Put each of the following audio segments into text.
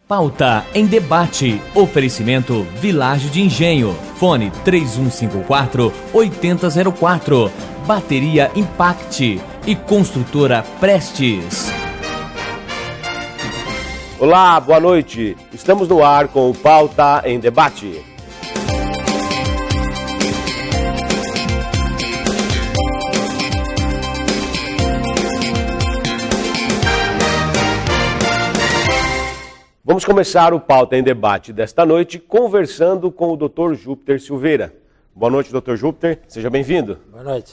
Pauta em debate. Oferecimento Vilagem de Engenho. Fone 3154-8004. Bateria Impact e Construtora Prestes. Olá, boa noite. Estamos no ar com o Pauta em Debate. Vamos começar o Pauta em Debate desta noite conversando com o Dr. Júpiter Silveira. Boa noite, Dr. Júpiter. Seja bem-vindo. Boa noite.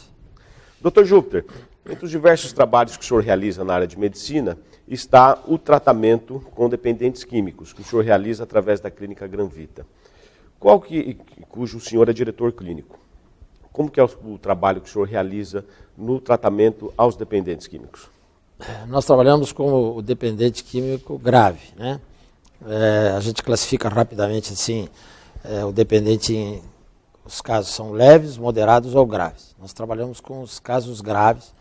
Dr. Júpiter, entre os diversos trabalhos que o senhor realiza na área de medicina, está o tratamento com dependentes químicos, que o senhor realiza através da clínica Granvita. Cujo o senhor é diretor clínico. Como que é o trabalho que o senhor realiza no tratamento aos dependentes químicos? Nós trabalhamos com o dependente químico grave, né? A gente classifica rapidamente assim, o dependente, os casos são leves, moderados ou graves. Nós trabalhamos com os casos graves,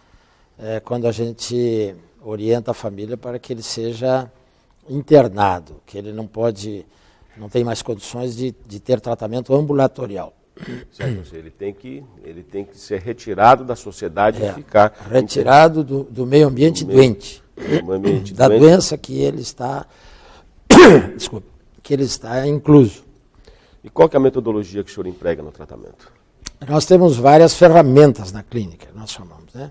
quando a gente orienta a família para que ele seja internado, que ele não tem mais condições de ter tratamento ambulatorial. Certo, ele tem que ser retirado da sociedade e ficar... Retirado do meio ambiente doente, da doença que ele está... Desculpa, que ele está incluso. E qual que é a metodologia que o senhor emprega no tratamento? Nós temos várias ferramentas na clínica, nós chamamos, né?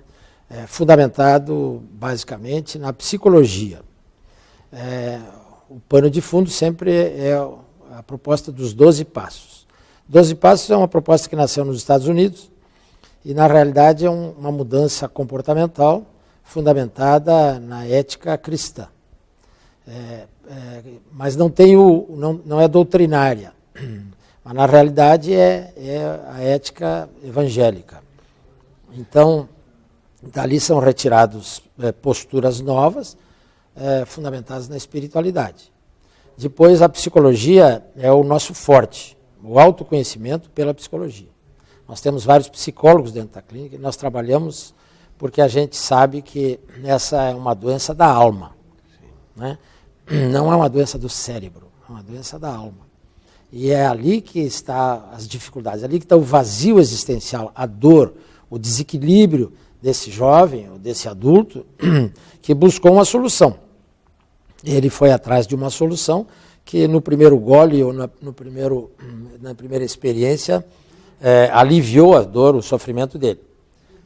Fundamentado basicamente na psicologia. O pano de fundo sempre é a proposta dos 12 passos. 12 passos é uma proposta que nasceu nos Estados Unidos e, na realidade, é uma mudança comportamental fundamentada na ética cristã. Mas não é doutrinária, mas na realidade é a ética evangélica. Então, dali são retiradas posturas novas, fundamentadas na espiritualidade. Depois, a psicologia é o nosso forte, o autoconhecimento pela psicologia. Nós temos vários psicólogos dentro da clínica e nós trabalhamos porque a gente sabe que essa é uma doença da alma, né? Não é uma doença do cérebro, é uma doença da alma. E é ali que estão as dificuldades, ali que está o vazio existencial, a dor, o desequilíbrio desse jovem, ou desse adulto, que buscou uma solução. Ele foi atrás de uma solução que no primeiro gole, ou na primeira experiência, aliviou a dor, o sofrimento dele.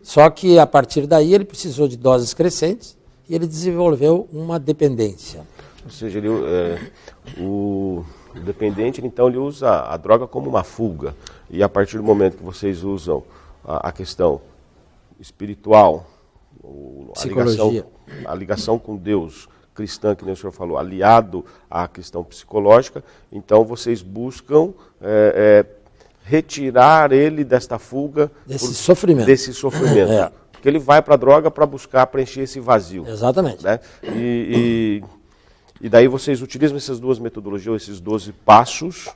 Só que a partir daí ele precisou de doses crescentes e ele desenvolveu uma dependência. Ou seja, o dependente, então, ele usa a droga como uma fuga. E a partir do momento que vocês usam a questão espiritual, a ligação com Deus cristã, que nem o senhor falou, aliado à questão psicológica, então vocês buscam retirar ele desta fuga, desse sofrimento. Porque ele vai para a droga para buscar preencher esse vazio. Exatamente. Né? E daí vocês utilizam essas duas metodologias, esses 12 passos,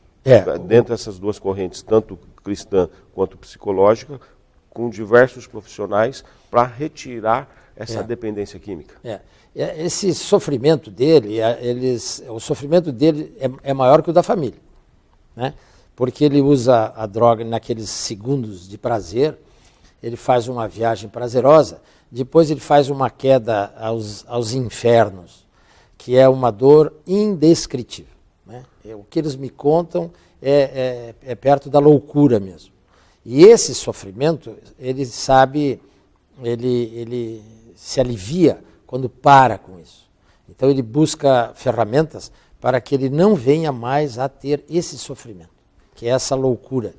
dentro dessas duas correntes, tanto cristã quanto psicológica, com diversos profissionais para retirar essa dependência química. Esse sofrimento dele, o sofrimento dele é maior que o da família, né? Porque ele usa a droga naqueles segundos de prazer, ele faz uma viagem prazerosa, depois ele faz uma queda aos infernos, que é uma dor indescritível, né? O que eles me contam é perto da loucura mesmo. E esse sofrimento, ele se alivia quando para com isso. Então ele busca ferramentas para que ele não venha mais a ter esse sofrimento, que é essa loucura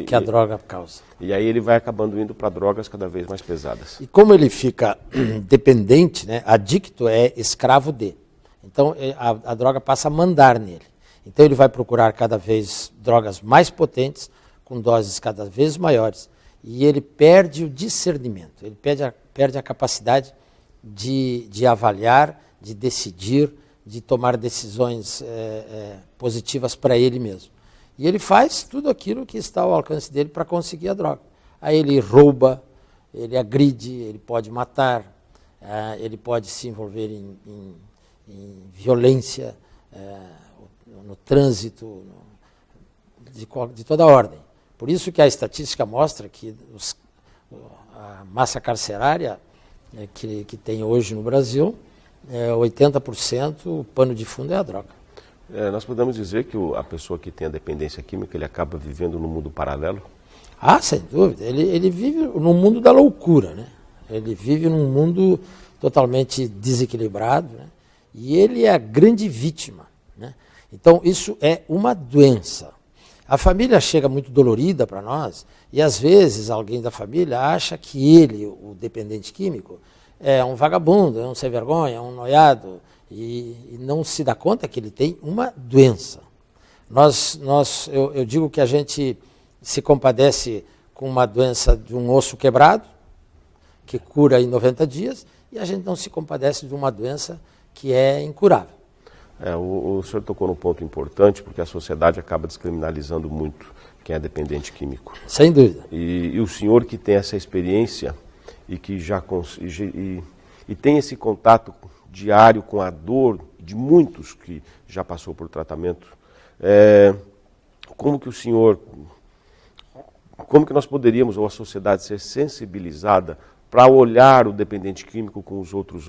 que a droga causa. E aí ele vai acabando indo para drogas cada vez mais pesadas. E como ele fica dependente, né, adicto é escravo de. Então a droga passa a mandar nele. Então ele vai procurar cada vez drogas mais potentes, com doses cada vez maiores. E ele perde o discernimento, ele perde a capacidade de avaliar, de decidir, de tomar decisões positivas para ele mesmo. E ele faz tudo aquilo que está ao alcance dele para conseguir a droga. Aí ele rouba, ele agride, ele pode matar, ele pode se envolver em violência trânsito, de toda ordem. Por isso que a estatística mostra que a massa carcerária que tem hoje no Brasil, 80% o pano de fundo é a droga. Nós podemos dizer que a pessoa que tem a dependência química, ele acaba vivendo num mundo paralelo? Ah, sem dúvida. Ele vive no mundo da loucura, né? Ele vive num mundo totalmente desequilibrado, né? E ele é a grande vítima, né? Então, isso é uma doença. A família chega muito dolorida para nós e, às vezes, alguém da família acha que ele, o dependente químico, é um vagabundo, é um sem vergonha, é um noiado e não se dá conta que ele tem uma doença. Eu digo que a gente se compadece com uma doença de um osso quebrado, que cura em 90 dias, e a gente não se compadece de uma doença que é incurável. O senhor tocou num ponto importante, porque a sociedade acaba descriminalizando muito quem é dependente químico. Sem dúvida. E o senhor que tem essa experiência e que e tem esse contato diário com a dor de muitos que já passou por tratamento, como que nós poderíamos, ou a sociedade, ser sensibilizada para olhar o dependente químico com outros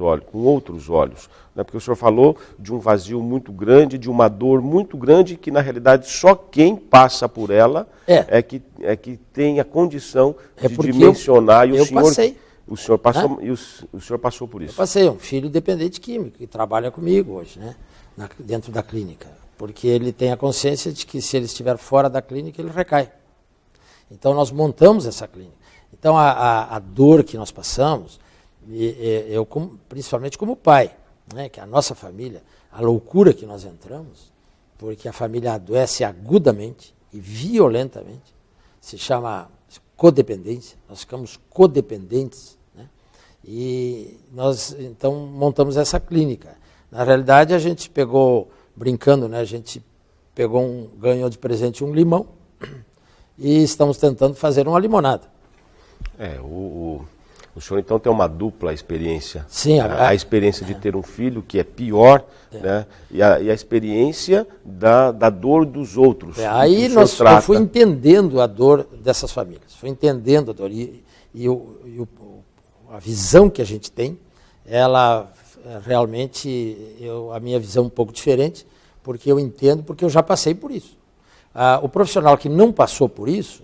olhos, né? Porque o senhor falou de um vazio muito grande, de uma dor muito grande, que na realidade só quem passa por ela é que tem a condição de dimensionar. E o senhor passei. O senhor passou, e o senhor passou por isso? Eu passei, um filho dependente químico, que trabalha comigo hoje, né? Dentro da clínica, porque ele tem a consciência de que se ele estiver fora da clínica, ele recai. Então nós montamos essa clínica. Então a dor que nós passamos, eu principalmente como pai, né, que a nossa família, a loucura que nós entramos, porque a família adoece agudamente e violentamente, se chama codependência, nós ficamos codependentes, né, e nós então montamos essa clínica. Na realidade a gente pegou, brincando, né, a gente ganhou de presente um limão e estamos tentando fazer uma limonada. O senhor então tem uma dupla experiência. Sim, a experiência de ter um filho, que é pior, né? E a experiência da dor dos outros. Aí eu fui entendendo a dor dessas famílias, fui entendendo a dor. A visão que a gente tem, ela realmente, a minha visão é um pouco diferente, porque eu entendo, porque eu já passei por isso. O profissional que não passou por isso,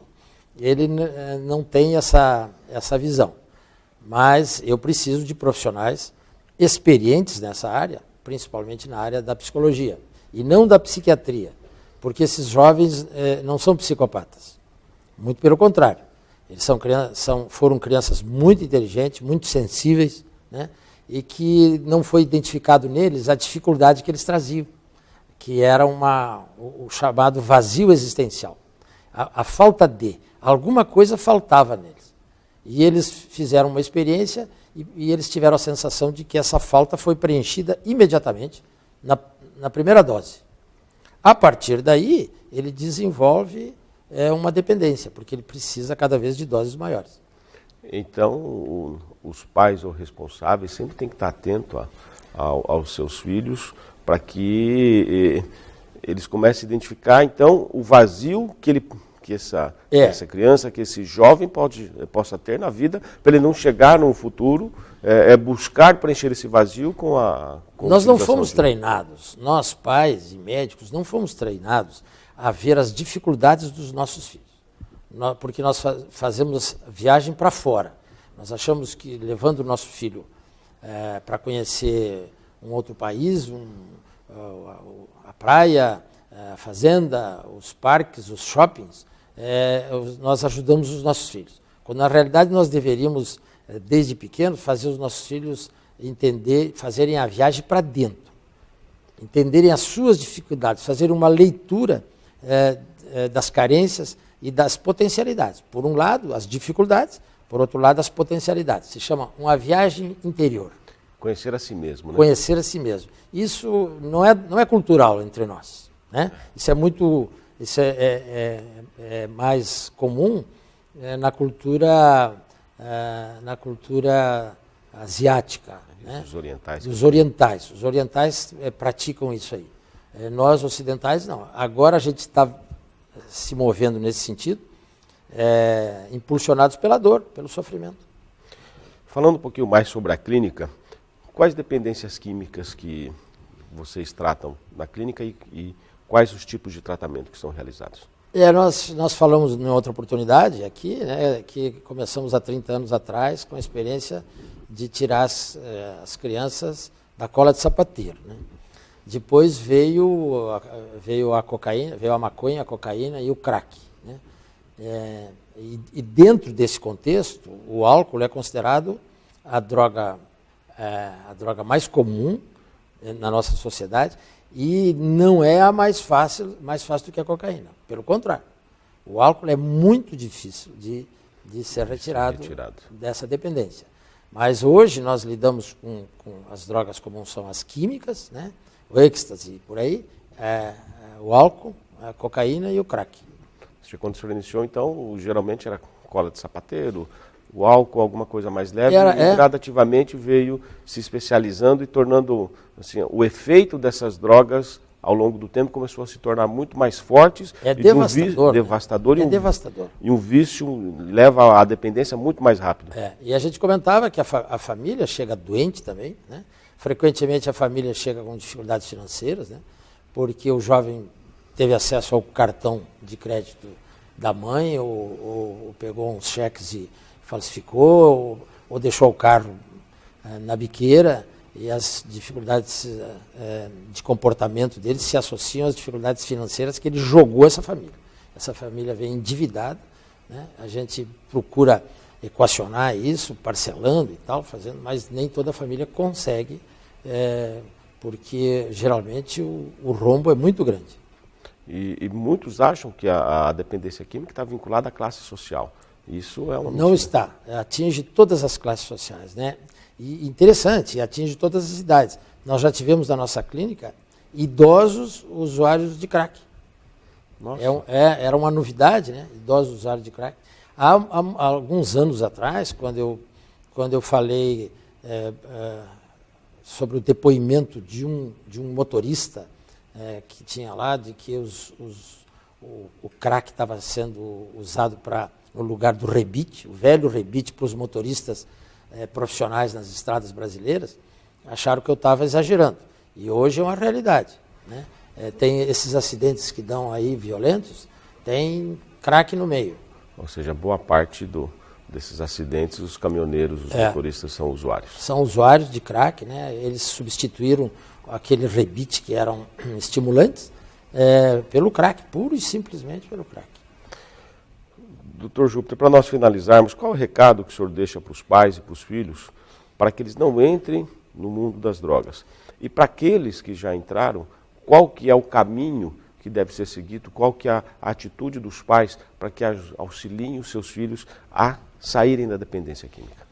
ele não tem essa visão. Mas eu preciso de profissionais experientes nessa área, principalmente na área da psicologia, e não da psiquiatria, porque esses jovens não são psicopatas. Muito pelo contrário. Eles foram crianças muito inteligentes, muito sensíveis, né, e que não foi identificado neles a dificuldade que eles traziam, que era o chamado vazio existencial. A falta de. Alguma coisa faltava neles. E eles fizeram uma experiência e eles tiveram a sensação de que essa falta foi preenchida imediatamente na primeira dose. A partir daí, ele desenvolve uma dependência, porque ele precisa cada vez de doses maiores. Então, os pais ou responsáveis sempre têm que estar atentos aos seus filhos para que eles comecem a identificar, então, o vazio que essa criança, que esse jovem possa ter na vida, para ele não chegar no futuro, buscar preencher esse vazio com a... Nós não fomos treinados, nós pais e médicos não fomos treinados a ver as dificuldades dos nossos filhos, porque nós fazemos viagem para fora. Nós achamos que levando o nosso filho para conhecer um outro país, a praia, a fazenda, os parques, os shoppings, nós ajudamos os nossos filhos. Quando na realidade nós deveríamos, desde pequenos, fazer os nossos filhos fazerem a viagem para dentro, entenderem as suas dificuldades, fazerem uma leitura das carências e das potencialidades. Por um lado, as dificuldades, por outro lado, as potencialidades. Se chama uma viagem interior. Conhecer a si mesmo, né? Conhecer a si mesmo. Isso não é cultural entre nós, né? Isso é mais comum na cultura asiática, né? Os orientais. Os orientais praticam isso aí. Nós, ocidentais, não. Agora a gente está se movendo nesse sentido, impulsionados pela dor, pelo sofrimento. Falando um pouquinho mais sobre a clínica, quais dependências químicas que vocês tratam na clínica e quais os tipos de tratamento que são realizados? Nós falamos em outra oportunidade aqui, né, que começamos há 30 anos atrás com a experiência de tirar as crianças da cola de sapateiro, né? Depois veio a cocaína, veio a maconha, a cocaína e o crack, né? E dentro desse contexto, o álcool é considerado a droga mais comum na nossa sociedade e não é a mais fácil do que a cocaína. Pelo contrário, o álcool é muito difícil de ser retirado dessa dependência. Mas hoje nós lidamos com as drogas comuns, são as químicas, né? O êxtase, por aí, o álcool, a cocaína e o crack. Quando o senhor iniciou, então, geralmente era cola de sapateiro, o álcool, alguma coisa mais leve, e gradativamente veio se especializando e tornando, assim, o efeito dessas drogas, ao longo do tempo, começou a se tornar muito mais fortes. Devastador. Devastador. E um vício leva à dependência muito mais rápido. E a gente comentava que a família chega doente também, né? Frequentemente a família chega com dificuldades financeiras, né? Porque o jovem teve acesso ao cartão de crédito da mãe, ou pegou uns cheques e falsificou, ou deixou o carro na biqueira, e as dificuldades de comportamento dele se associam às dificuldades financeiras que ele jogou essa família. Essa família vem endividada, né? A gente procura equacionar isso, parcelando e tal, mas nem toda a família consegue, porque geralmente o rombo é muito grande. E muitos acham que a dependência química está vinculada à classe social. Isso é uma mentira. Não está. Atinge todas as classes sociais, né? E interessante, atinge todas as idades. Nós já tivemos na nossa clínica idosos usuários de crack. Nossa. Era uma novidade, né? Idosos usuários de crack. Há alguns anos atrás, quando eu falei sobre o depoimento de um motorista que tinha lá, de que o crack estava sendo usado no lugar do rebite, o velho rebite para os motoristas profissionais nas estradas brasileiras, acharam que eu estava exagerando. E hoje é uma realidade, né? Tem esses acidentes que dão aí violentos, tem crack no meio. Ou seja, boa parte desses acidentes, os caminhoneiros, os motoristas são usuários. São usuários de crack, né? Eles substituíram aquele rebite que eram estimulantes pelo crack, puro e simplesmente pelo crack. Doutor Júpiter, para nós finalizarmos, qual é o recado que o senhor deixa para os pais e para os filhos para que eles não entrem no mundo das drogas? E para aqueles que já entraram, qual que é o caminho que deve ser seguido, qual que é a atitude dos pais para que auxiliem os seus filhos a saírem da dependência química?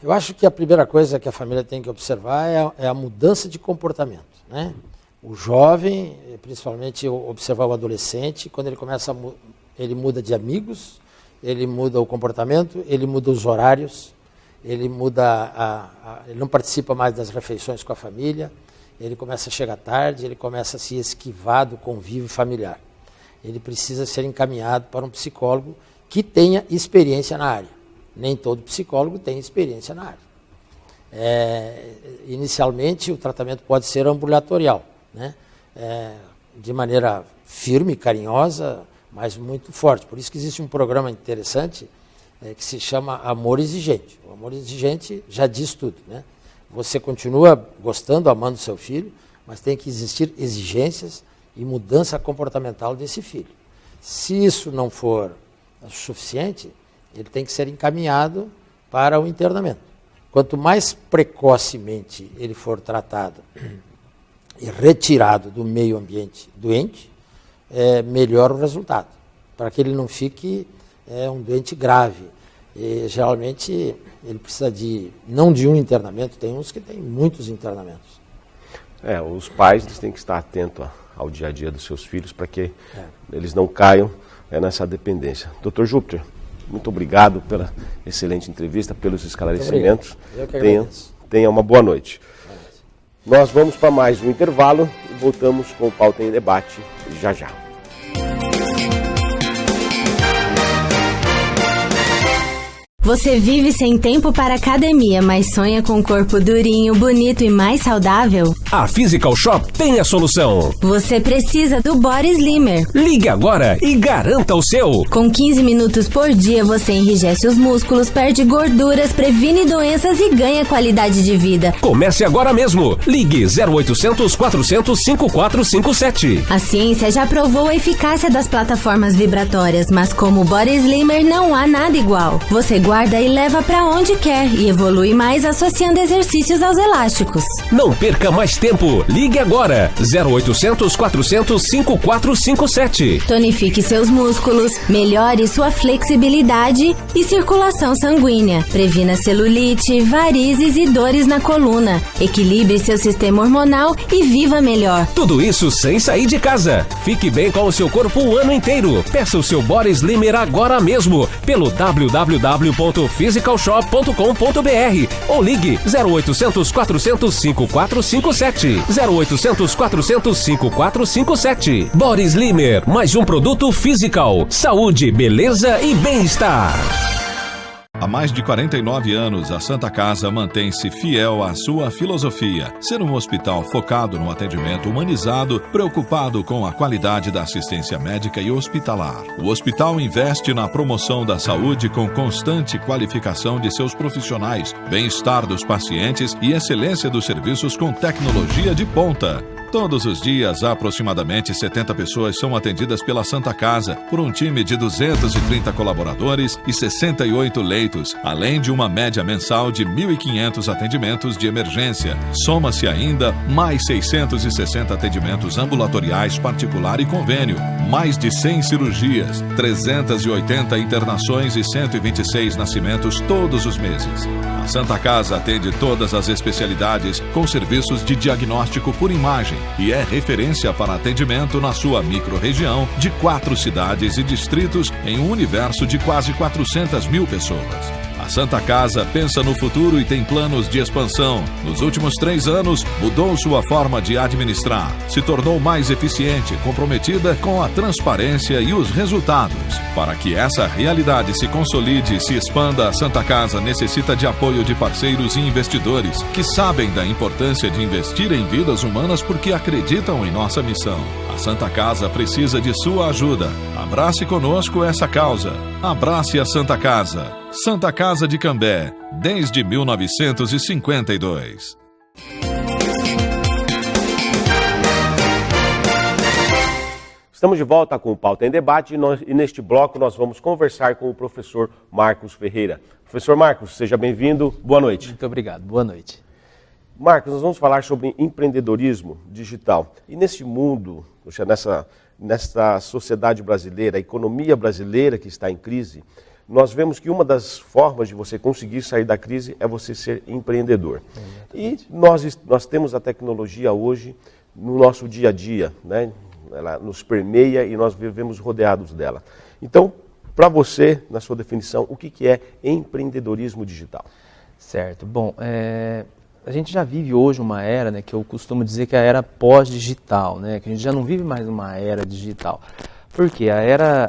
Eu acho que a primeira coisa que a família tem que observar é a mudança de comportamento, né? O jovem, principalmente observar o adolescente, quando ele muda de amigos, ele muda o comportamento, ele muda os horários, ele ele não participa mais das refeições com a família, ele começa a chegar tarde, ele começa a se esquivar do convívio familiar. Ele precisa ser encaminhado para um psicólogo que tenha experiência na área. Nem todo psicólogo tem experiência na área. Inicialmente, o tratamento pode ser ambulatorial, né? De maneira firme, carinhosa, mas muito forte. Por isso que existe um programa interessante que se chama Amor Exigente. O Amor Exigente já diz tudo, né? Você continua gostando, amando seu filho, mas tem que existir exigências e mudança comportamental desse filho. Se isso não for suficiente, ele tem que ser encaminhado para o internamento. Quanto mais precocemente ele for tratado e retirado do meio ambiente doente, melhor o resultado, para que ele não fique um doente grave. E, geralmente ele precisa não de um internamento, tem uns que têm muitos internamentos. Os pais têm que estar atentos ao dia a dia dos seus filhos para que eles não caiam nessa dependência. Dr. Júpiter, muito obrigado pela excelente entrevista, pelos esclarecimentos. Eu que agradeço. Tenha uma boa noite. Nós vamos para mais um intervalo e voltamos com o Pauta em Debate já já. Você vive sem tempo para academia, mas sonha com um corpo durinho, bonito e mais saudável? A Physical Shop tem a solução. Você precisa do Body Slimmer. Ligue agora e garanta o seu. Com 15 minutos por dia, você enrijece os músculos, perde gorduras, previne doenças e ganha qualidade de vida. Comece agora mesmo. Ligue 0800 400 5457. A ciência já provou a eficácia das plataformas vibratórias, mas como o Body Slimmer não há nada igual. Você guarda e leva para onde quer e evolui mais associando exercícios aos elásticos. Não perca mais tempo. Ligue agora. 0800 400 5457. Tonifique seus músculos, melhore sua flexibilidade e circulação sanguínea. Previna celulite, varizes e dores na coluna. Equilibre seu sistema hormonal e viva melhor. Tudo isso sem sair de casa. Fique bem com o seu corpo o ano inteiro. Peça o seu Body Slimmer agora mesmo pelo www.physicalshop.com.br ou ligue 0800 400 5457. 0800 400 5457. Body Slimmer, mais um produto Physical. Saúde, beleza e bem-estar. Há mais de 49 anos, a Santa Casa mantém-se fiel à sua filosofia, ser um hospital focado no atendimento humanizado, preocupado com a qualidade da assistência médica e hospitalar. O hospital investe na promoção da saúde com constante qualificação de seus profissionais, bem-estar dos pacientes e excelência dos serviços com tecnologia de ponta. Todos os dias, aproximadamente 70 pessoas são atendidas pela Santa Casa, por um time de 230 colaboradores e 68 leitos, além de uma média mensal de 1.500 atendimentos de emergência. Soma-se ainda mais 660 atendimentos ambulatoriais particular e convênio, mais de 100 cirurgias, 380 internações e 126 nascimentos todos os meses. A Santa Casa atende todas as especialidades com serviços de diagnóstico por imagem e é referência para atendimento na sua microrregião de 4 cidades e distritos em um universo de quase 400 mil pessoas. A Santa Casa pensa no futuro e tem planos de expansão. Nos últimos 3 anos, mudou sua forma de administrar, se tornou mais eficiente, comprometida com a transparência e os resultados. Para que essa realidade se consolide e se expanda, a Santa Casa necessita de apoio de parceiros e investidores que sabem da importância de investir em vidas humanas porque acreditam em nossa missão. A Santa Casa precisa de sua ajuda. Abrace conosco essa causa. Abrace a Santa Casa. Santa Casa de Cambé, desde 1952. Estamos de volta com o Pauta em Debate e neste bloco nós vamos conversar com o professor Marcos Ferreira. Professor Marcos, seja bem-vindo. Boa noite. Muito obrigado. Boa noite. Marcos, nós vamos falar sobre empreendedorismo digital. E nesse mundo, nessa sociedade brasileira, a economia brasileira que está em crise, nós vemos que uma das formas de você conseguir sair da crise é você ser empreendedor. E nós temos a tecnologia hoje no nosso dia a dia, né? Ela nos permeia e nós vivemos rodeados dela. Então, para você, na sua definição, o que é empreendedorismo digital? Certo. Bom, a gente já vive hoje uma era, né, que eu costumo dizer que é a era pós-digital, né, que a gente já não vive mais uma era digital. Por quê? A era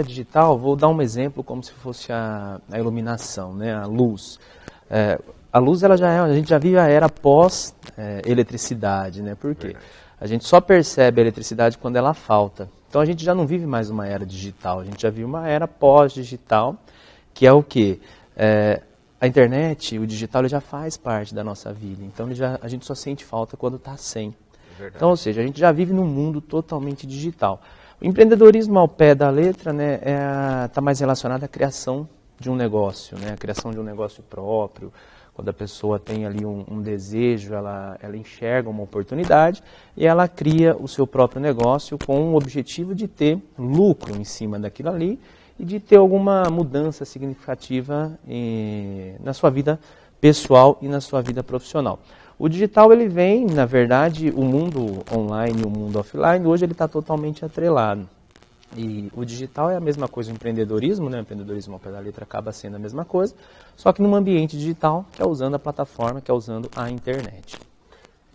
digital, vou dar um exemplo como se fosse a iluminação, né, a luz. A luz, a gente já vive a era pós-eletricidade, né, por quê? Verdade. A gente só percebe a eletricidade quando ela falta. Então a gente já não vive mais uma era digital, a gente já vive uma era pós-digital, que é o quê? A internet, o digital, ele já faz parte da nossa vida, então a gente só sente falta quando está sem. Então, ou seja, a gente já vive num mundo totalmente digital. O empreendedorismo ao pé da letra, né, está mais relacionado à criação de um negócio, né, a criação de um negócio próprio. Quando a pessoa tem ali um desejo, ela enxerga uma oportunidade e ela cria o seu próprio negócio com o objetivo de ter lucro em cima daquilo ali e de ter alguma mudança significativa na sua vida pessoal e na sua vida profissional. O digital, ele vem, na verdade, o mundo online e o mundo offline, hoje ele está totalmente atrelado. E o digital é a mesma coisa, o empreendedorismo, né? O empreendedorismo ao pé da letra acaba sendo a mesma coisa, só que num ambiente digital, que é usando a plataforma, que é usando a internet.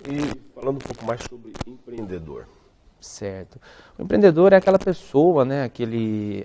E falando um pouco mais sobre empreendedor. Certo. O empreendedor é aquela pessoa, né,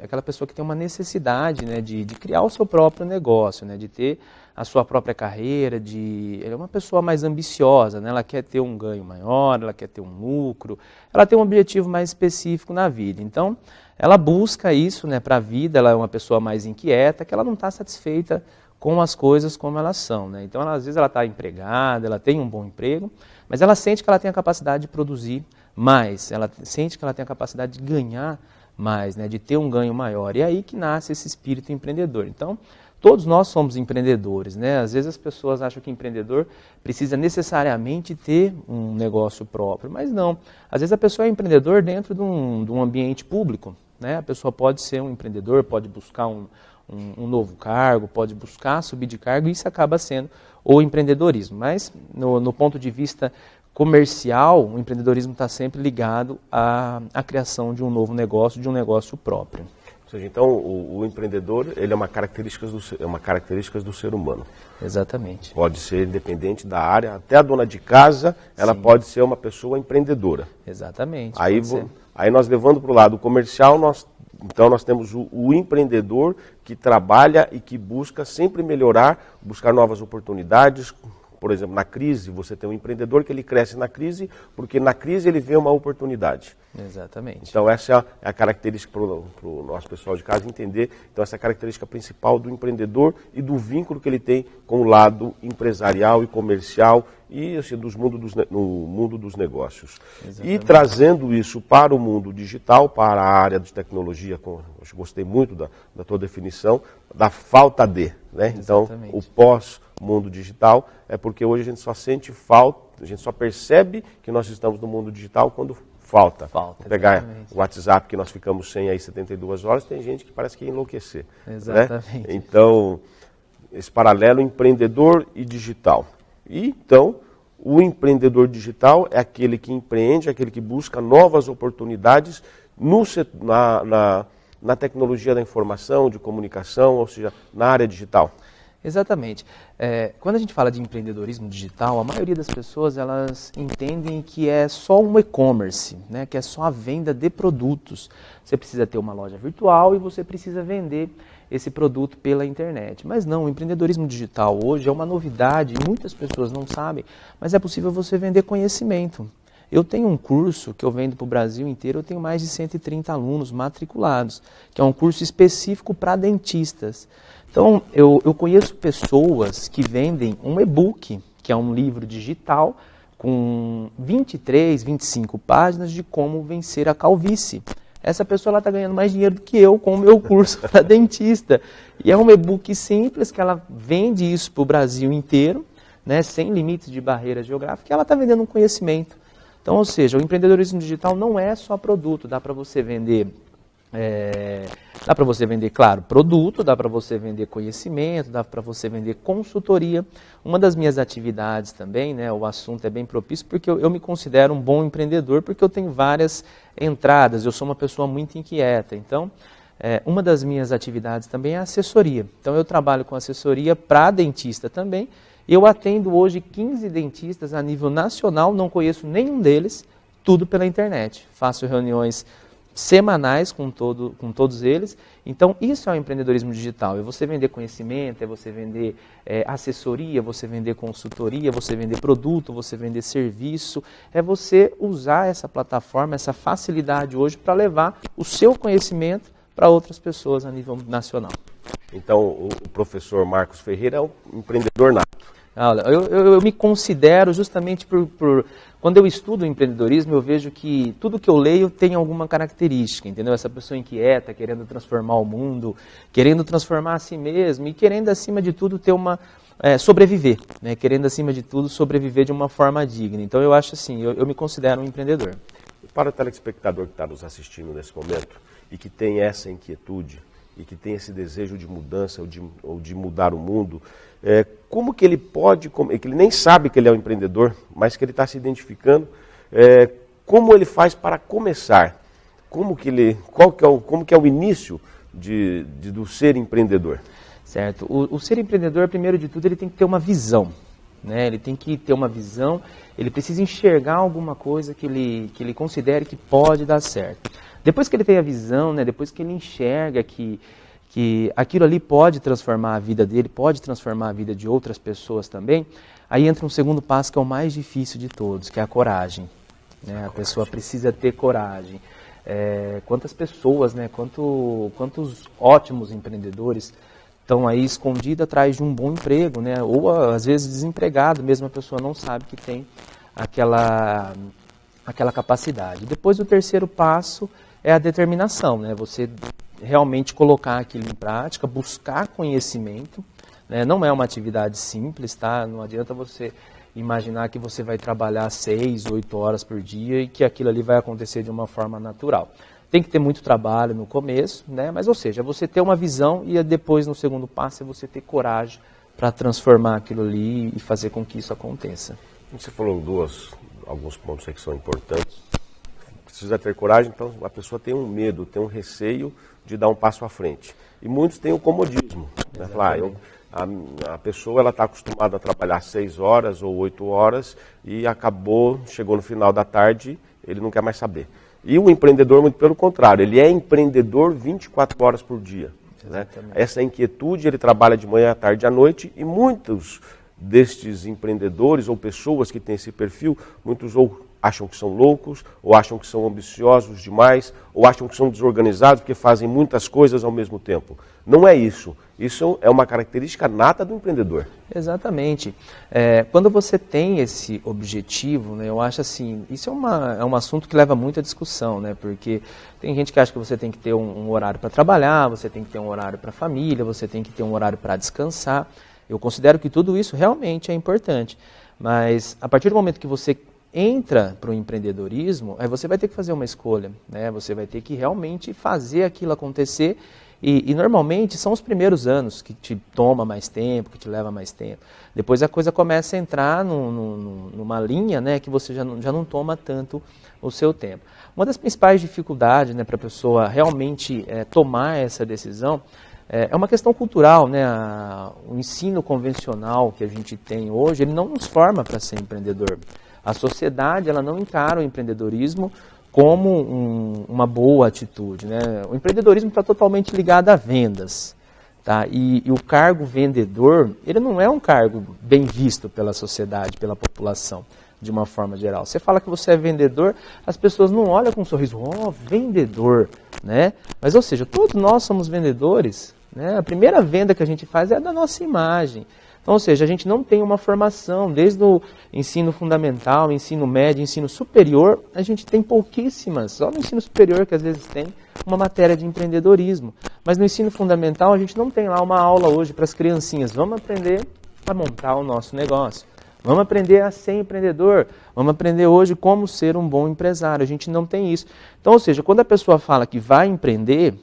aquela pessoa que tem uma necessidade, né, de criar o seu próprio negócio, né, de ter a sua própria carreira, ele é uma pessoa mais ambiciosa, né, ela quer ter um ganho maior, ela quer ter um lucro, ela tem um objetivo mais específico na vida. Então, ela busca isso, né, para a vida, ela é uma pessoa mais inquieta, que ela não está satisfeita com as coisas como elas são, né. Então, às vezes ela está empregada, ela tem um bom emprego, mas ela sente que ela tem a capacidade de produzir mais, ela sente que ela tem a capacidade de ganhar mais, né, de ter um ganho maior. E é aí que nasce esse espírito empreendedor. Então, todos nós somos empreendedores, né? Às vezes as pessoas acham que empreendedor precisa necessariamente ter um negócio próprio, mas não. Às vezes a pessoa é empreendedor dentro de um ambiente público, né? A pessoa pode ser um empreendedor, pode buscar um novo cargo, pode buscar subir de cargo, e isso acaba sendo o empreendedorismo. Mas, no ponto de vista comercial, o empreendedorismo está sempre ligado à criação de um novo negócio, de um negócio próprio. Ou seja, então, o empreendedor, ele é uma característica do ser humano. Exatamente. Pode ser independente da área, até a dona de casa, ela Sim. pode ser uma pessoa empreendedora. Exatamente. Aí nós levando para o lado comercial, nós temos o empreendedor que trabalha e que busca sempre melhorar, buscar novas oportunidades. Por exemplo, na crise, você tem um empreendedor que ele cresce na crise, porque na crise ele vê uma oportunidade. Exatamente. Então essa é a característica para o nosso pessoal de casa entender. Então essa é a característica principal do empreendedor e do vínculo que ele tem com o lado empresarial e comercial e assim, no mundo dos negócios. Exatamente. E trazendo isso para o mundo digital, para a área de tecnologia, eu gostei muito da tua definição, da falta de, né? Então o pós-mundo digital é porque hoje a gente só sente falta, a gente só percebe que nós estamos no mundo digital quando falta. Vou pegar o WhatsApp que nós ficamos sem aí 72 horas, tem gente que parece que ia enlouquecer. Exatamente. Né? Então, esse paralelo empreendedor e digital. E então, o empreendedor digital é aquele que empreende, aquele que busca novas oportunidades na tecnologia da informação, de comunicação, ou seja, na área digital. Exatamente. Quando a gente fala de empreendedorismo digital, a maioria das pessoas elas entendem que é só um e-commerce, né? Que é só a venda de produtos. Você precisa ter uma loja virtual e você precisa vender esse produto pela internet. Mas não, o empreendedorismo digital hoje é uma novidade, muitas pessoas não sabem, mas é possível você vender conhecimento. Eu tenho um curso que eu vendo para o Brasil inteiro, eu tenho mais de 130 alunos matriculados, que é um curso específico para dentistas. Então, eu conheço pessoas que vendem um e-book, que é um livro digital, com 23, 25 páginas de como vencer a calvície. Essa pessoa está ganhando mais dinheiro do que eu com o meu curso para dentista. E é um e-book simples, que ela vende isso para o Brasil inteiro, né, sem limites de barreira geográfica, e ela está vendendo um conhecimento. Então, ou seja, o empreendedorismo digital não é só produto, dá para você vender... claro, produto, dá para você vender conhecimento, dá para você vender consultoria. Uma das minhas atividades também, né, o assunto é bem propício, porque eu me considero um bom empreendedor, porque eu tenho várias entradas, eu sou uma pessoa muito inquieta. Então, uma das minhas atividades também é a assessoria. Então, eu trabalho com assessoria para dentista também. Eu atendo hoje 15 dentistas a nível nacional, não conheço nenhum deles, tudo pela internet. Faço reuniões semanais com todos eles. Então, isso é o empreendedorismo digital. É você vender conhecimento, é você vender assessoria, você vender consultoria, você vender produto, você vender serviço. É você usar essa plataforma, essa facilidade hoje para levar o seu conhecimento para outras pessoas a nível nacional. Então, o professor Marcos Ferreira é um empreendedor nato. Eu me considero justamente quando eu estudo empreendedorismo, eu vejo que tudo que eu leio tem alguma característica, entendeu? Essa pessoa inquieta, querendo transformar o mundo, querendo transformar a si mesmo e querendo, acima de tudo, ter sobreviver, né? Querendo, acima de tudo, sobreviver de uma forma digna. Então, eu acho assim, eu me considero um empreendedor. Para o telespectador que está nos assistindo nesse momento e que tem essa inquietude e que tem esse desejo de mudança ou de mudar o mundo, como que ele pode, que ele nem sabe que ele é um empreendedor, mas que ele está se identificando, como ele faz para começar? Como que é o início do ser empreendedor? Certo. O ser empreendedor, primeiro de tudo, ele tem que ter uma visão. né? Ele tem que ter uma visão, ele precisa enxergar alguma coisa que ele considere que pode dar certo. Depois que ele tem a visão, né, depois que ele enxerga que aquilo ali pode transformar a vida dele, pode transformar a vida de outras pessoas também, aí entra um segundo passo que é o mais difícil de todos, que é a coragem. Né? A pessoa precisa ter coragem. Quantas pessoas, né, quantos ótimos empreendedores estão aí escondidos atrás de um bom emprego, né? Ou às vezes desempregado, mesmo a pessoa não sabe que tem aquela capacidade. Depois o terceiro passo é a determinação, né? Você realmente colocar aquilo em prática, buscar conhecimento, né? Não é uma atividade simples, tá? Não adianta você imaginar que você vai trabalhar 6, 8 horas por dia e que aquilo ali vai acontecer de uma forma natural. Tem que ter muito trabalho no começo, né? Mas, ou seja, você ter uma visão e depois, no segundo passo, é você ter coragem para transformar aquilo ali e fazer com que isso aconteça. Você falou alguns pontos aí que são importantes. Precisa ter coragem, então a pessoa tem um medo, tem um receio de dar um passo à frente. E muitos têm o comodismo. Né? Falar, a pessoa está acostumada a trabalhar 6 horas ou 8 horas e chegou no final da tarde, ele não quer mais saber. E o empreendedor, muito pelo contrário, ele é empreendedor 24 horas por dia. Né? Essa inquietude, ele trabalha de manhã, à tarde e à noite, e muitos destes empreendedores ou pessoas que têm esse perfil, muitos ou acham que são loucos, ou acham que são ambiciosos demais, ou acham que são desorganizados porque fazem muitas coisas ao mesmo tempo. Não é isso. Isso é uma característica nata do empreendedor. Exatamente. Quando você tem esse objetivo, né, eu acho assim, isso é um assunto que leva muita discussão, né, porque tem gente que acha que você tem que ter um horário para trabalhar, você tem que ter um horário para a família, você tem que ter um horário para descansar. Eu considero que tudo isso realmente é importante, mas a partir do momento que você entra para o empreendedorismo, aí você vai ter que fazer uma escolha, né? Você vai ter que realmente fazer aquilo acontecer e normalmente são os primeiros anos que te toma mais tempo, que te leva mais tempo. Depois a coisa começa a entrar numa linha, né, que você já não toma tanto o seu tempo. Uma das principais dificuldades, né, para a pessoa realmente tomar essa decisão é uma questão cultural, né? O ensino convencional que a gente tem hoje, ele não nos forma para ser empreendedor. A sociedade, ela não encara o empreendedorismo como uma boa atitude, né? O empreendedorismo está totalmente ligado a vendas, tá? E o cargo vendedor, ele não é um cargo bem visto pela sociedade, pela população, de uma forma geral. Você fala que você é vendedor, as pessoas não olham com um sorriso, vendedor, né? Mas, ou seja, todos nós somos vendedores, né? A primeira venda que a gente faz é da nossa imagem. Então, ou seja, a gente não tem uma formação, desde o ensino fundamental, ensino médio, ensino superior, a gente tem pouquíssimas, só no ensino superior que às vezes tem uma matéria de empreendedorismo. Mas no ensino fundamental a gente não tem lá uma aula hoje para as criancinhas, vamos aprender a montar o nosso negócio, vamos aprender a ser empreendedor, vamos aprender hoje como ser um bom empresário, a gente não tem isso. Então, ou seja, quando a pessoa fala que vai empreender,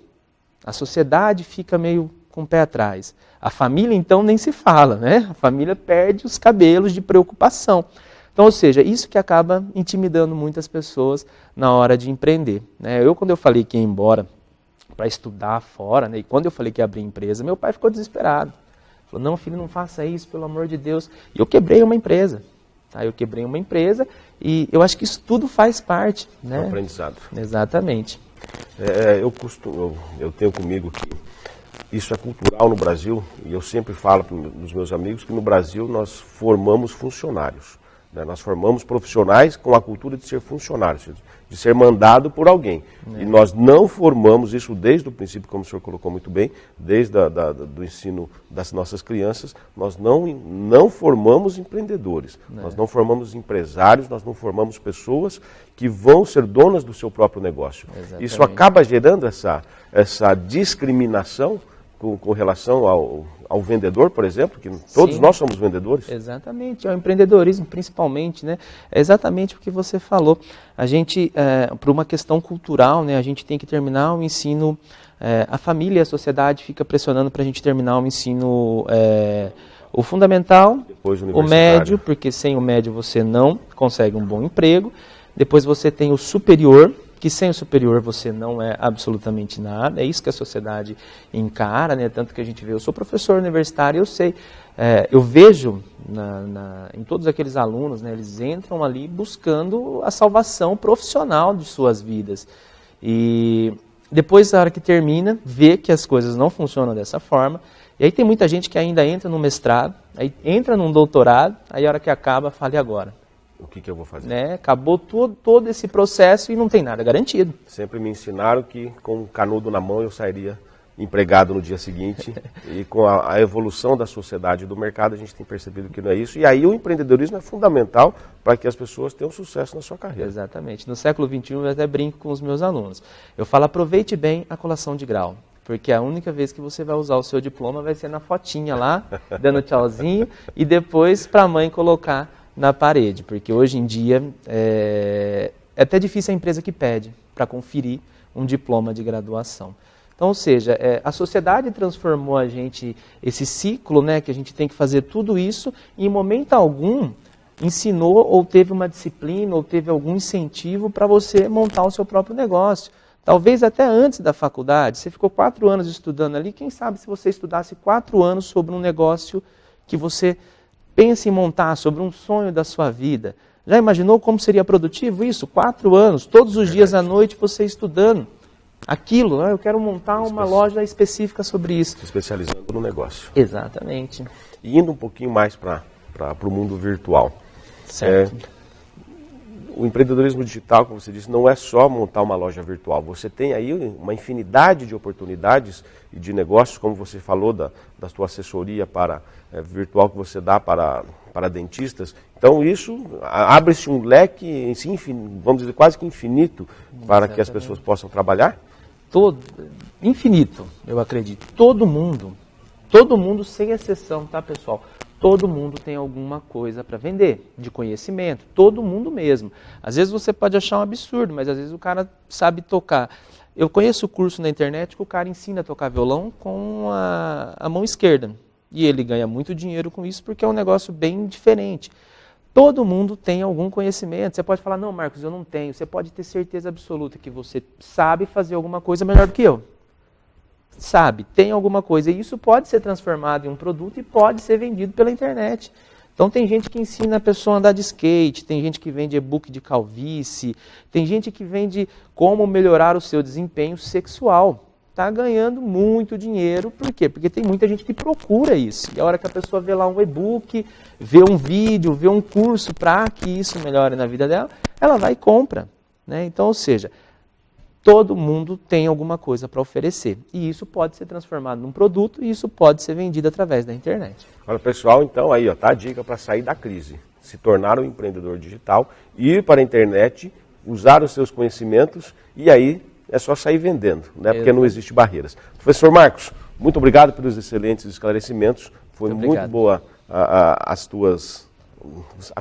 a sociedade fica meio com o pé atrás. A família, então, nem se fala, né? A família perde os cabelos de preocupação. Então, ou seja, isso que acaba intimidando muitas pessoas na hora de empreender, né? Quando eu falei que ia embora para estudar fora, né? E quando eu falei que ia abrir empresa, meu pai ficou desesperado. Falou, não, filho, não faça isso, pelo amor de Deus. E eu quebrei uma empresa. Tá? Eu quebrei uma empresa e eu acho que isso tudo faz parte, né? É um aprendizado. Exatamente. Eu tenho comigo que isso é cultural no Brasil, e eu sempre falo para os meus amigos que no Brasil nós formamos funcionários. Né? Nós formamos profissionais com a cultura de ser funcionários, de ser mandado por alguém. E nós não formamos isso desde o princípio, como o senhor colocou muito bem, desde do ensino das nossas crianças, nós não formamos empreendedores, nós não formamos empresários, nós não formamos pessoas que vão ser donas do seu próprio negócio. Exatamente. Isso acaba gerando essa discriminação com relação ao vendedor, por exemplo, que todos nós somos vendedores. Exatamente, é o empreendedorismo principalmente, né? É exatamente o que você falou. A gente, por uma questão cultural, né, a gente tem que terminar o ensino, a família e a sociedade fica pressionando para a gente terminar o ensino, o fundamental, o médio, porque sem o médio você não consegue um bom emprego, depois você tem o superior, que sem o superior você não é absolutamente nada, é isso que a sociedade encara, né? Tanto que a gente vê, eu sou professor universitário, eu sei, eu vejo em todos aqueles alunos, né, eles entram ali buscando a salvação profissional de suas vidas. E depois, na hora que termina, vê que as coisas não funcionam dessa forma. E aí tem muita gente que ainda entra no mestrado, aí entra num doutorado, aí a hora que acaba, fala, e agora? O que eu vou fazer? Né? Acabou todo esse processo e não tem nada garantido. Sempre me ensinaram que com um canudo na mão eu sairia empregado no dia seguinte. E com a evolução da sociedade e do mercado a gente tem percebido que não é isso. E aí o empreendedorismo é fundamental para que as pessoas tenham sucesso na sua carreira. Exatamente. No século XXI eu até brinco com os meus alunos. Eu falo, aproveite bem a colação de grau. Porque a única vez que você vai usar o seu diploma vai ser na fotinha lá, dando tchauzinho, e depois para a mãe colocar na parede. Porque hoje em dia é até difícil a empresa que pede para conferir um diploma de graduação. Então, ou seja, a sociedade transformou a gente, esse ciclo, né, que a gente tem que fazer tudo isso, e em momento algum ensinou ou teve uma disciplina ou teve algum incentivo para você montar o seu próprio negócio. Talvez até antes da faculdade, você ficou 4 anos estudando ali, quem sabe se você estudasse 4 anos sobre um negócio que você pensa em montar, sobre um sonho da sua vida. Já imaginou como seria produtivo isso? 4 anos, todos os dias à noite você estudando aquilo, né? Eu quero montar uma loja específica sobre isso. Se especializando no negócio. Exatamente. E indo um pouquinho mais para o mundo virtual. Certo. O empreendedorismo digital, como você disse, não é só montar uma loja virtual. Você tem aí uma infinidade de oportunidades e de negócios, como você falou da sua assessoria virtual que você dá para dentistas. Então isso abre-se um leque, assim, vamos dizer, quase que infinito para que as pessoas possam trabalhar? Infinito, eu acredito. Todo mundo, sem exceção, tá, pessoal? Todo mundo tem alguma coisa para vender, de conhecimento, todo mundo mesmo. Às vezes você pode achar um absurdo, mas às vezes o cara sabe tocar. Eu conheço curso na internet que o cara ensina a tocar violão com a mão esquerda. E ele ganha muito dinheiro com isso porque é um negócio bem diferente. Todo mundo tem algum conhecimento. Você pode falar, não, Marcos, eu não tenho. Você pode ter certeza absoluta que você sabe fazer alguma coisa melhor do que eu. Sabe, tem alguma coisa, e isso pode ser transformado em um produto e pode ser vendido pela internet. Então tem gente que ensina a pessoa a andar de skate, tem gente que vende e-book de calvície, tem gente que vende como melhorar o seu desempenho sexual. Está ganhando muito dinheiro, por quê? Porque tem muita gente que procura isso. E a hora que a pessoa vê lá um e-book, vê um vídeo, vê um curso para que isso melhore na vida dela, ela vai e compra, né? Então, ou seja, todo mundo tem alguma coisa para oferecer. E isso pode ser transformado num produto e isso pode ser vendido através da internet. Olha, pessoal, então aí, tá a dica para sair da crise. Se tornar um empreendedor digital, ir para a internet, usar os seus conhecimentos e aí é só sair vendendo, né? Porque não existe barreiras. Professor Marcos, muito obrigado pelos excelentes esclarecimentos. Foi muito boa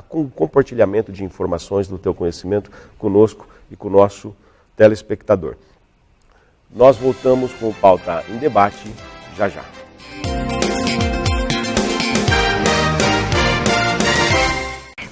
o compartilhamento de informações do teu conhecimento conosco e com o nosso telespectador. Nós voltamos com o Pauta em Debate já já.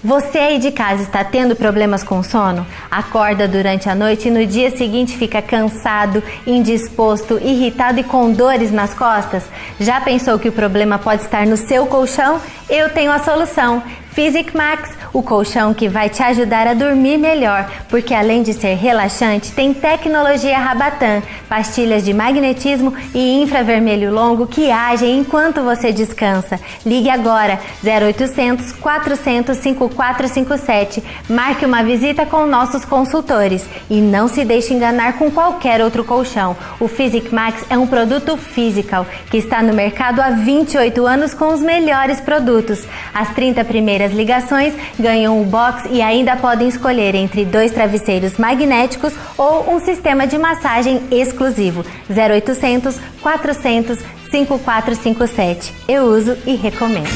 Você aí de casa está tendo problemas com sono? Acorda durante a noite e no dia seguinte fica cansado, indisposto, irritado e com dores nas costas? Já pensou que o problema pode estar no seu colchão? Eu tenho a solução. Physic Max, o colchão que vai te ajudar a dormir melhor, porque além de ser relaxante, tem tecnologia Rabatan, pastilhas de magnetismo e infravermelho longo que agem enquanto você descansa. Ligue agora, 0800 400 5457. Marque uma visita com nossos consultores e não se deixe enganar com qualquer outro colchão. O Physic Max é um produto physical que está no mercado há 28 anos com os melhores produtos. As 30 primeiras ligações ganham um box e ainda podem escolher entre 2 travesseiros magnéticos ou um sistema de massagem exclusivo. 0800 400 5457. Eu uso e recomendo.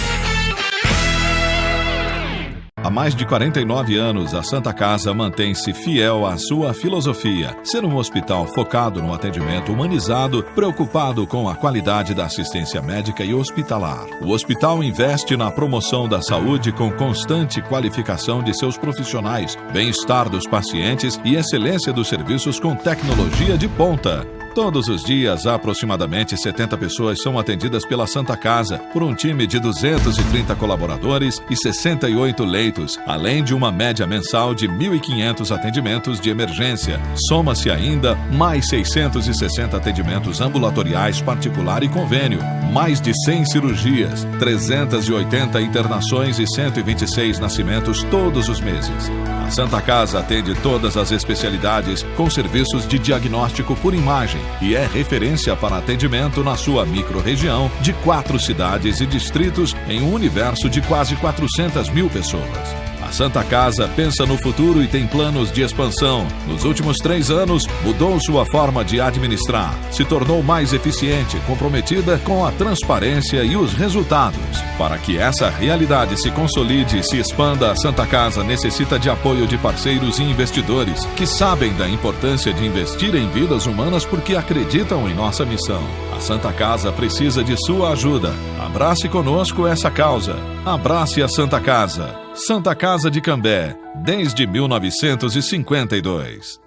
Há mais de 49 anos, a Santa Casa mantém-se fiel à sua filosofia, ser um hospital focado no atendimento humanizado, preocupado com a qualidade da assistência médica e hospitalar. O hospital investe na promoção da saúde com constante qualificação de seus profissionais, bem-estar dos pacientes e excelência dos serviços com tecnologia de ponta. Todos os dias, aproximadamente 70 pessoas são atendidas pela Santa Casa, por um time de 230 colaboradores e 68 leitos, além de uma média mensal de 1.500 atendimentos de emergência. Soma-se ainda mais 660 atendimentos ambulatoriais particular e convênio, mais de 100 cirurgias, 380 internações e 126 nascimentos todos os meses. A Santa Casa atende todas as especialidades com serviços de diagnóstico por imagem e é referência para atendimento na sua microrregião de 4 cidades e distritos em um universo de quase 400 mil pessoas. A Santa Casa pensa no futuro e tem planos de expansão. Nos últimos 3 anos, mudou sua forma de administrar, se tornou mais eficiente, comprometida com a transparência e os resultados. Para que essa realidade se consolide e se expanda, a Santa Casa necessita de apoio de parceiros e investidores que sabem da importância de investir em vidas humanas porque acreditam em nossa missão. A Santa Casa precisa de sua ajuda. Abrace conosco essa causa. Abrace a Santa Casa. Santa Casa de Cambé, desde 1952.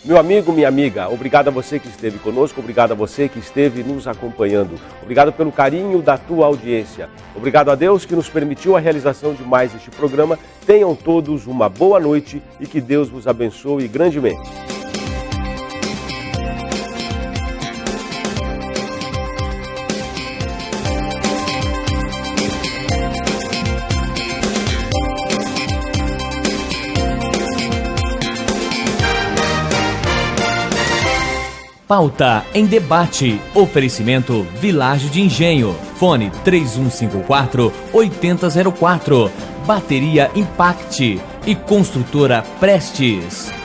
Meu amigo, minha amiga, obrigado a você que esteve conosco, obrigado a você que esteve nos acompanhando. Obrigado pelo carinho da tua audiência. Obrigado a Deus que nos permitiu a realização de mais este programa. Tenham todos uma boa noite e que Deus vos abençoe grandemente. Pauta em debate. Oferecimento Vilagem de Engenho. Fone 3154-8004. Bateria Impact e Construtora Prestes.